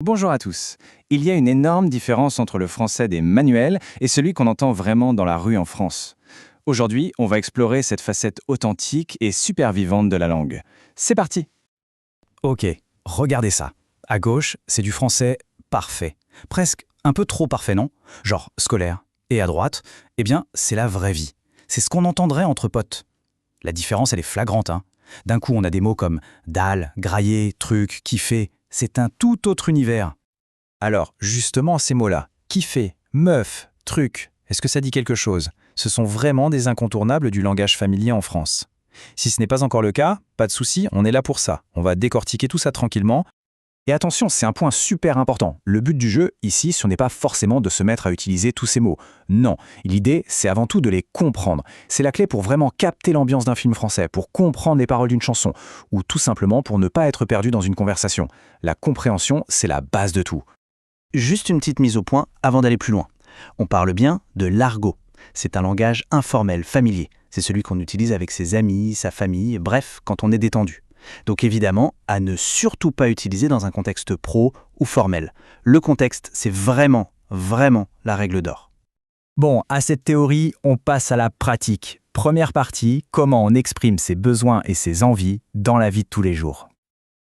Bonjour à tous. Il y a une énorme différence entre le français des manuels et celui qu'on entend vraiment dans la rue en France. Aujourd'hui, on va explorer cette facette authentique et super vivante de la langue. C'est parti! Ok, regardez ça. À gauche, c'est du français parfait. Presque un peu trop parfait, non? Genre scolaire. Et à droite, eh bien, c'est la vraie vie. C'est ce qu'on entendrait entre potes. La différence, elle est flagrante, hein. D'un coup, on a des mots comme dalle, grailler, truc, kiffer. C'est un tout autre univers. Alors, justement, ces mots-là, kiffer, meuf, truc, est-ce que ça dit quelque chose? Ce sont vraiment des incontournables du langage familier en France. Si ce n'est pas encore le cas, pas de souci, on est là pour ça. On va décortiquer tout ça tranquillement. Et attention, c'est un point super important. Le but du jeu, ici, ce n'est pas forcément de se mettre à utiliser tous ces mots. Non, l'idée, c'est avant tout de les comprendre. C'est la clé pour vraiment capter l'ambiance d'un film français, pour comprendre les paroles d'une chanson, ou tout simplement pour ne pas être perdu dans une conversation. La compréhension, c'est la base de tout. Juste une petite mise au point avant d'aller plus loin. On parle bien de l'argot. C'est un langage informel, familier. C'est celui qu'on utilise avec ses amis, sa famille, bref, quand on est détendu. Donc évidemment, à ne surtout pas utiliser dans un contexte pro ou formel. Le contexte, c'est vraiment la règle d'or. Bon, à cette théorie, on passe à la pratique. Première partie, comment on exprime ses besoins et ses envies dans la vie de tous les jours.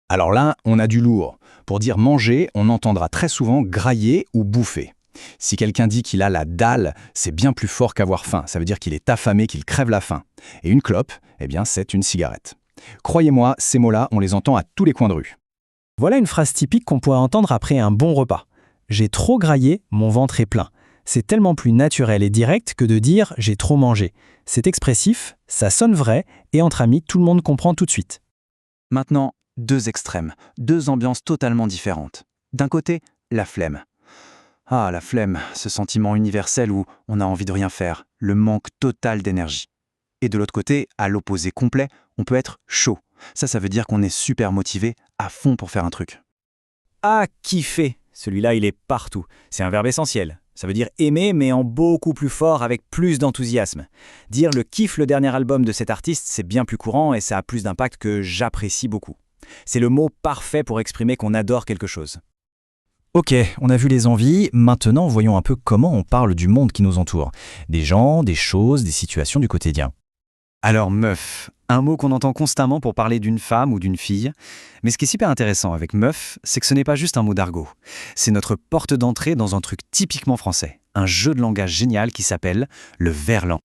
Alors là, on a du lourd. Pour dire manger, on entendra très souvent grailler ou bouffer. Si quelqu'un dit qu'il a la dalle, c'est bien plus fort qu'avoir faim. Ça veut dire qu'il est affamé, qu'il crève la faim. Et une clope, eh bien, c'est une cigarette. Croyez-moi, ces mots-là, on les entend à tous les coins de rue. Voilà une phrase typique qu'on pourrait entendre après un bon repas. J'ai trop graillé, mon ventre est plein. C'est tellement plus naturel et direct que de dire j'ai trop mangé. C'est expressif, ça sonne vrai, et entre amis, tout le monde comprend tout de suite. Maintenant, deux extrêmes, deux ambiances totalement différentes. D'un côté, la flemme. Ah, la flemme, ce sentiment universel où on a envie de rien faire, le manque total d'énergie. Et de l'autre côté, à l'opposé complet, on peut être chaud. Ça veut dire qu'on est super motivé, à fond pour faire un truc. Ah, kiffer. Celui-là, il est partout. C'est un verbe essentiel. Ça veut dire aimer, mais en beaucoup plus fort, avec plus d'enthousiasme. Dire le kiff le dernier album de cet artiste, c'est bien plus courant et ça a plus d'impact que j'apprécie beaucoup. C'est le mot parfait pour exprimer qu'on adore quelque chose. Ok, on a vu les envies, maintenant voyons un peu comment on parle du monde qui nous entoure. Des gens, des choses, des situations du quotidien. Alors meuf, un mot qu'on entend constamment pour parler d'une femme ou d'une fille. Mais ce qui est super intéressant avec meuf, c'est que ce n'est pas juste un mot d'argot. C'est notre porte d'entrée dans un truc typiquement français. Un jeu de langage génial qui s'appelle le verlan.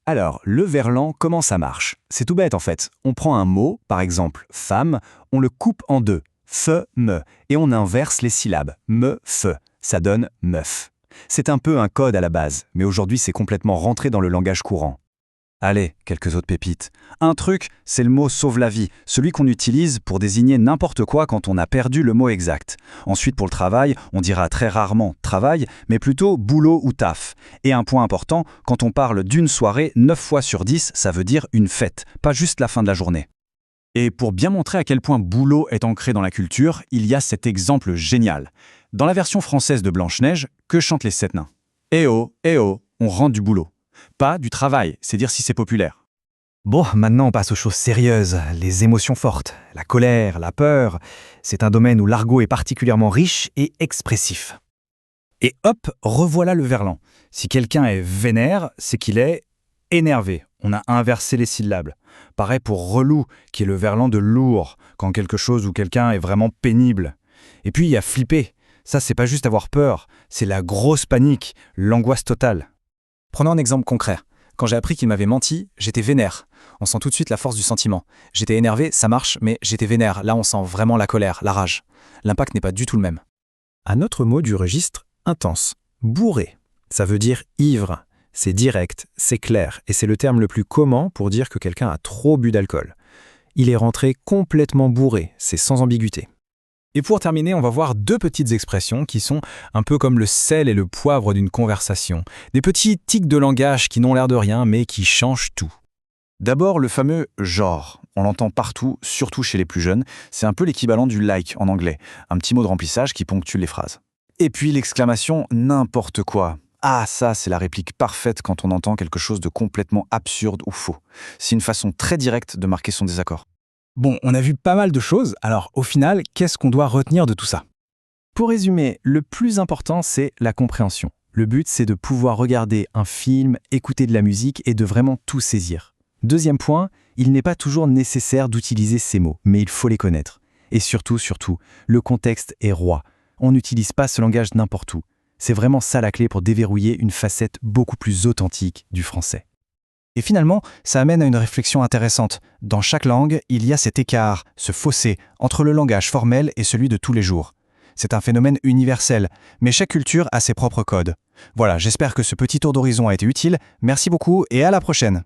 Alors, le verlan, comment ça marche? C'est tout bête en fait. On prend un mot, par exemple femme, on le coupe en deux, fe, me, et on inverse les syllabes, me, fe. Ça donne meuf. C'est un peu un code à la base, mais aujourd'hui c'est complètement rentré dans le langage courant. Allez, quelques autres pépites. Un truc, c'est le mot sauve la vie, celui qu'on utilise pour désigner n'importe quoi quand on a perdu le mot exact. Ensuite, pour le travail, on dira très rarement travail, mais plutôt boulot ou taf. Et un point important, quand on parle d'une soirée, 9 fois sur 10, ça veut dire une fête, pas juste la fin de la journée. Et pour bien montrer à quel point boulot est ancré dans la culture, il y a cet exemple génial. Dans la version française de Blanche-Neige, que chantent les 7 nains? Eh oh, on rentre du boulot. Pas du travail, c'est dire si c'est populaire. Bon, maintenant on passe aux choses sérieuses, les émotions fortes, la colère, la peur. C'est un domaine où l'argot est particulièrement riche et expressif. Et hop, revoilà le verlan. Si quelqu'un est vénère, c'est qu'il est énervé. On a inversé les syllabes. Pareil pour relou, qui est le verlan de lourd, quand quelque chose ou quelqu'un est vraiment pénible. Et puis il y a flipper. Ça, c'est pas juste avoir peur, c'est la grosse panique, l'angoisse totale. Prenons un exemple concret. Quand j'ai appris qu'il m'avait menti, j'étais vénère. On sent tout de suite la force du sentiment. J'étais énervé, ça marche, mais j'étais vénère. Là, on sent vraiment la colère, la rage. L'impact n'est pas du tout le même. Un autre mot du registre, intense. Bourré. Ça veut dire ivre. C'est direct, c'est clair, et c'est le terme le plus commun pour dire que quelqu'un a trop bu d'alcool. Il est rentré complètement bourré, c'est sans ambiguïté. Et pour terminer, on va voir deux petites expressions qui sont un peu comme le sel et le poivre d'une conversation. Des petits tics de langage qui n'ont l'air de rien, mais qui changent tout. D'abord, le fameux « genre ». On l'entend partout, surtout chez les plus jeunes. C'est un peu l'équivalent du « like » en anglais, un petit mot de remplissage qui ponctue les phrases. Et puis l'exclamation « n'importe quoi ». Ah, ça, c'est la réplique parfaite quand on entend quelque chose de complètement absurde ou faux. C'est une façon très directe de marquer son désaccord. Bon, on a vu pas mal de choses, alors au final, qu'est-ce qu'on doit retenir de tout ça? Pour résumer, le plus important, c'est la compréhension. Le but, c'est de pouvoir regarder un film, écouter de la musique et de vraiment tout saisir. Deuxième point, il n'est pas toujours nécessaire d'utiliser ces mots, mais il faut les connaître. Et surtout, le contexte est roi. On n'utilise pas ce langage n'importe où. C'est vraiment ça la clé pour déverrouiller une facette beaucoup plus authentique du français. Et finalement, ça amène à une réflexion intéressante. Dans chaque langue, il y a cet écart, ce fossé, entre le langage formel et celui de tous les jours. C'est un phénomène universel, mais chaque culture a ses propres codes. Voilà, j'espère que ce petit tour d'horizon a été utile. Merci beaucoup et à la prochaine!